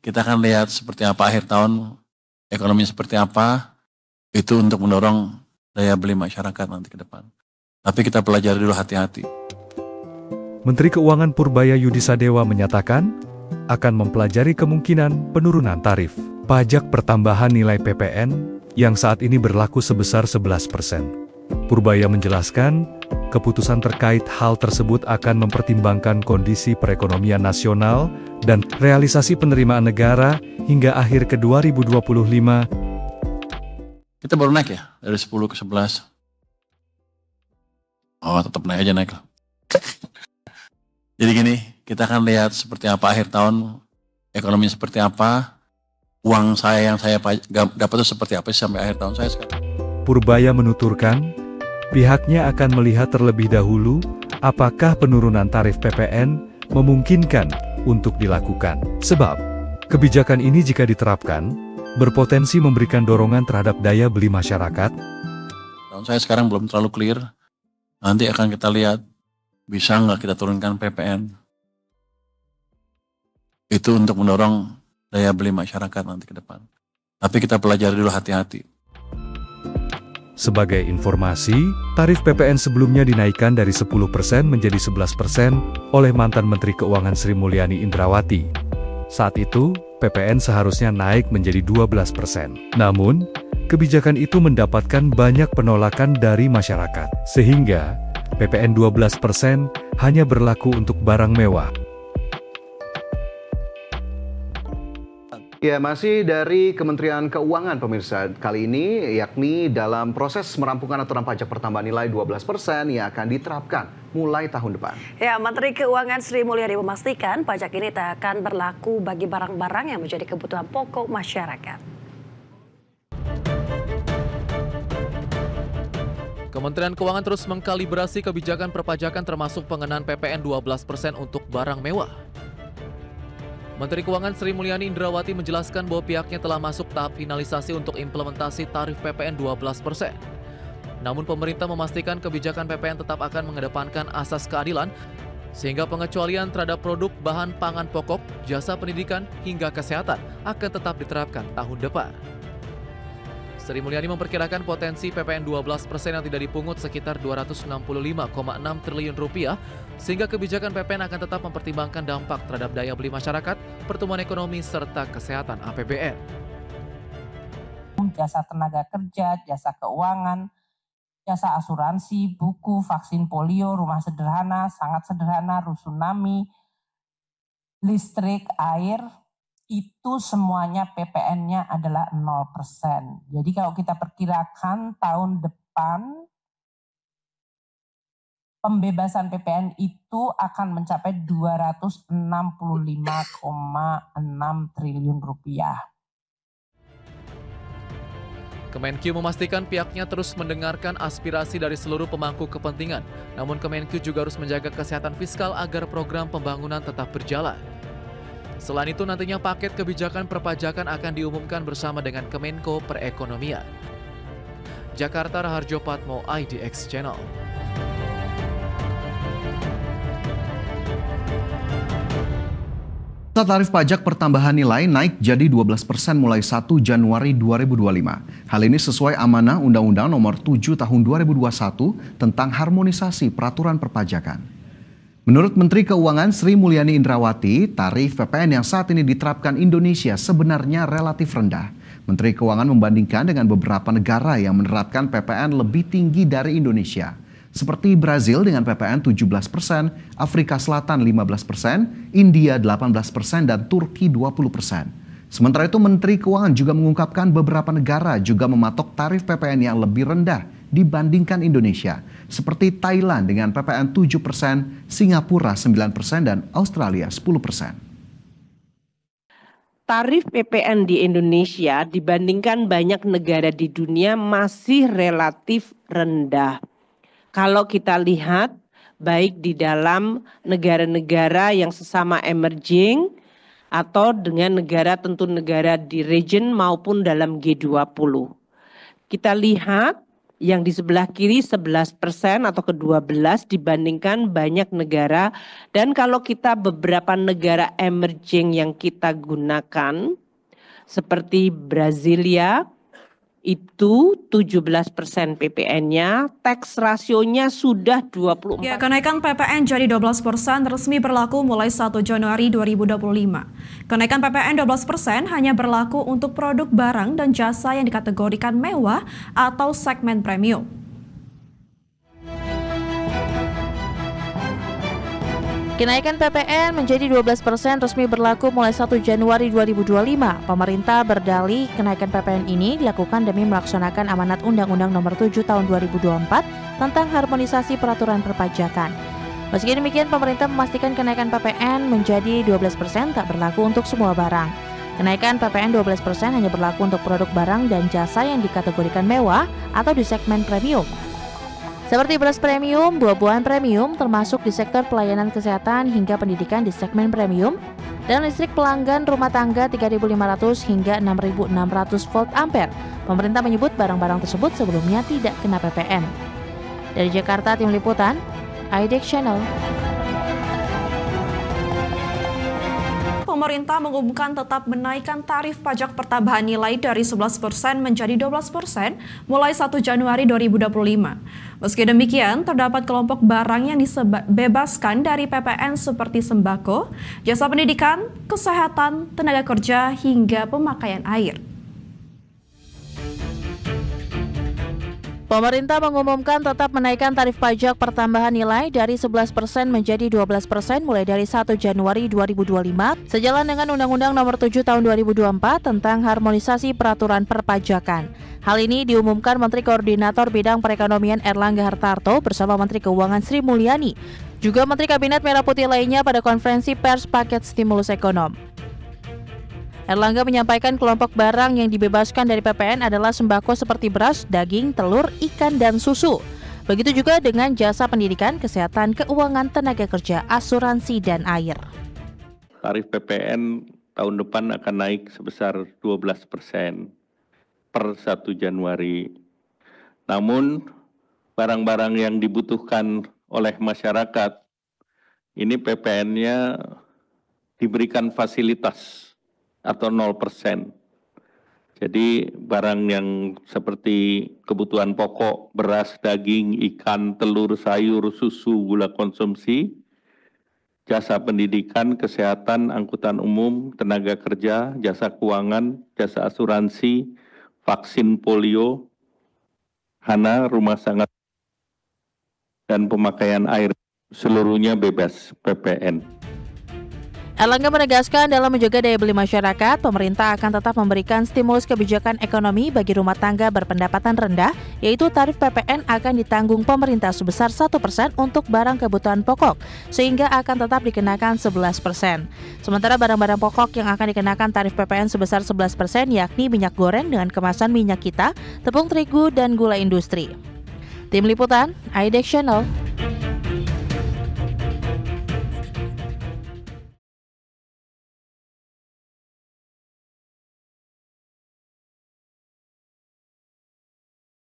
kita akan lihat seperti apa akhir tahun, ekonomi seperti apa, itu untuk mendorong daya beli masyarakat nanti ke depan. Tapi kita pelajari dulu hati-hati. Menteri Keuangan Purbaya Yudisadewa menyatakan akan mempelajari kemungkinan penurunan tarif pajak pertambahan nilai PPN yang saat ini berlaku sebesar 11%. Purbaya menjelaskan, keputusan terkait hal tersebut akan mempertimbangkan kondisi perekonomian nasional dan realisasi penerimaan negara hingga akhir ke 2025. Kita baru naik ya, dari 10 ke 11. Oh, tetap naik aja naik lah. Jadi gini, kita akan lihat seperti apa akhir tahun, ekonomi seperti apa, uang saya yang saya dapat itu seperti apa sampai akhir tahun saya sekarang. Purbaya menuturkan, pihaknya akan melihat terlebih dahulu apakah penurunan tarif PPN memungkinkan untuk dilakukan. Sebab, kebijakan ini jika diterapkan, berpotensi memberikan dorongan terhadap daya beli masyarakat. Tahun saya sekarang belum terlalu clear, nanti akan kita lihat bisa nggak kita turunkan PPN. Itu untuk mendorong daya beli masyarakat nanti ke depan. Tapi kita pelajari dulu hati-hati. Sebagai informasi, tarif PPN sebelumnya dinaikkan dari 10% menjadi 11% oleh mantan Menteri Keuangan Sri Mulyani Indrawati. Saat itu, PPN seharusnya naik menjadi 12%. Namun, kebijakan itu mendapatkan banyak penolakan dari masyarakat, sehingga PPN 12% hanya berlaku untuk barang mewah. Ya, masih dari Kementerian Keuangan pemirsa, kali ini yakni dalam proses merampungkan aturan pajak pertambahan nilai 12% yang akan diterapkan mulai tahun depan. Ya, Menteri Keuangan Sri Mulyani memastikan pajak ini tak akan berlaku bagi barang-barang yang menjadi kebutuhan pokok masyarakat. Kementerian Keuangan terus mengkalibrasi kebijakan perpajakan termasuk pengenaan PPN 12% untuk barang mewah. Menteri Keuangan Sri Mulyani Indrawati menjelaskan bahwa pihaknya telah masuk tahap finalisasi untuk implementasi tarif PPN 12%. Namun pemerintah memastikan kebijakan PPN tetap akan mengedepankan asas keadilan, sehingga pengecualian terhadap produk bahan pangan pokok, jasa pendidikan, hingga kesehatan akan tetap diterapkan tahun depan. Sri Mulyani memperkirakan potensi PPN 12% yang tidak dipungut sekitar Rp265,6 triliun, sehingga kebijakan PPN akan tetap mempertimbangkan dampak terhadap daya beli masyarakat, pertumbuhan ekonomi, serta kesehatan APBN. Jasa tenaga kerja, jasa keuangan, jasa asuransi, buku, vaksin polio, rumah sederhana, sangat sederhana, rusunami, listrik, air, itu semuanya PPN-nya adalah 0%. Jadi kalau kita perkirakan tahun depan pembebasan PPN itu akan mencapai Rp265,6 triliun. Kemenkyu memastikan pihaknya terus mendengarkan aspirasi dari seluruh pemangku kepentingan. Namun Kemenkyu juga harus menjaga kesehatan fiskal agar program pembangunan tetap berjalan. Selain itu nantinya paket kebijakan perpajakan akan diumumkan bersama dengan Kemenko Perekonomian. Jakarta, Raharjo Patmo, IDX Channel. Tarif pajak pertambahan nilai naik jadi 12% mulai 1 Januari 2025. Hal ini sesuai amanah Undang-Undang Nomor 7 Tahun 2021 tentang harmonisasi peraturan perpajakan. Menurut Menteri Keuangan Sri Mulyani Indrawati, tarif PPN yang saat ini diterapkan Indonesia sebenarnya relatif rendah. Menteri Keuangan membandingkan dengan beberapa negara yang menerapkan PPN lebih tinggi dari Indonesia, seperti Brazil dengan PPN 17%, Afrika Selatan 15%, India 18%, dan Turki 20%. Sementara itu Menteri Keuangan juga mengungkapkan beberapa negara juga mematok tarif PPN yang lebih rendah dibandingkan Indonesia, seperti Thailand dengan PPN 7%, Singapura 9%, dan Australia 10%. Tarif PPN di Indonesia dibandingkan banyak negara di dunia masih relatif rendah. Kalau kita lihat baik di dalam negara-negara yang sesama emerging atau dengan negara di region maupun dalam G20. Kita lihat Yang di sebelah kiri 11% atau ke-12 dibandingkan banyak negara. Dan kalau kita beberapa negara emerging yang kita gunakan seperti Brasilia itu 17% PPN-nya, tax rasionya sudah 24%. Ya, kenaikan PPN jadi 12% resmi berlaku mulai 1 Januari 2025. Kenaikan PPN 12% hanya berlaku untuk produk barang dan jasa yang dikategorikan mewah atau segmen premium. Kenaikan PPN menjadi 12% resmi berlaku mulai 1 Januari 2025. Pemerintah berdalih kenaikan PPN ini dilakukan demi melaksanakan amanat Undang-Undang Nomor 7 Tahun 2024 tentang harmonisasi peraturan perpajakan. Meski demikian, pemerintah memastikan kenaikan PPN menjadi 12% tak berlaku untuk semua barang. Kenaikan PPN 12% hanya berlaku untuk produk barang dan jasa yang dikategorikan mewah atau di segmen premium. Seperti beras premium, buah-buahan premium, termasuk di sektor pelayanan kesehatan hingga pendidikan di segmen premium, dan listrik pelanggan rumah tangga 3.500 hingga 6.600 volt ampere. Pemerintah menyebut barang-barang tersebut sebelumnya tidak kena PPN. Dari Jakarta, Tim Liputan, IDX Channel. Pemerintah mengumumkan tetap menaikkan tarif pajak pertambahan nilai dari 11% menjadi 12% mulai 1 Januari 2025. Meski demikian, terdapat kelompok barang yang dibebaskan dari PPN seperti sembako, jasa pendidikan, kesehatan, tenaga kerja, hingga pemakaian air. Pemerintah mengumumkan tetap menaikkan tarif pajak pertambahan nilai dari 11% menjadi 12% mulai dari 1 Januari 2025 sejalan dengan Undang-Undang Nomor 7 Tahun 2024 tentang harmonisasi peraturan perpajakan. Hal ini diumumkan Menteri Koordinator Bidang Perekonomian Erlangga Hartarto bersama Menteri Keuangan Sri Mulyani, juga Menteri Kabinet Merah Putih lainnya pada konferensi pers paket stimulus ekonomi. Erlangga menyampaikan kelompok barang yang dibebaskan dari PPN adalah sembako seperti beras, daging, telur, ikan, dan susu. Begitu juga dengan jasa pendidikan, kesehatan, keuangan, tenaga kerja, asuransi, dan air. Tarif PPN tahun depan akan naik sebesar 12% per 1 Januari. Namun, barang-barang yang dibutuhkan oleh masyarakat, ini PPN-nya diberikan fasilitas atau 0%. Jadi barang yang seperti kebutuhan pokok, beras, daging, ikan, telur, sayur, susu, gula konsumsi, jasa pendidikan, kesehatan, angkutan umum, tenaga kerja, jasa keuangan, jasa asuransi, vaksin polio, hana, rumah sangat, dan pemakaian air, seluruhnya bebas PPN. Erlangga menegaskan dalam menjaga daya beli masyarakat, pemerintah akan tetap memberikan stimulus kebijakan ekonomi bagi rumah tangga berpendapatan rendah, yaitu tarif PPN akan ditanggung pemerintah sebesar 1% untuk barang kebutuhan pokok, sehingga akan tetap dikenakan 11%. Sementara barang-barang pokok yang akan dikenakan tarif PPN sebesar 11% yakni minyak goreng dengan kemasan minyak kita, tepung terigu, dan gula industri. Tim Liputan, IDX Channel.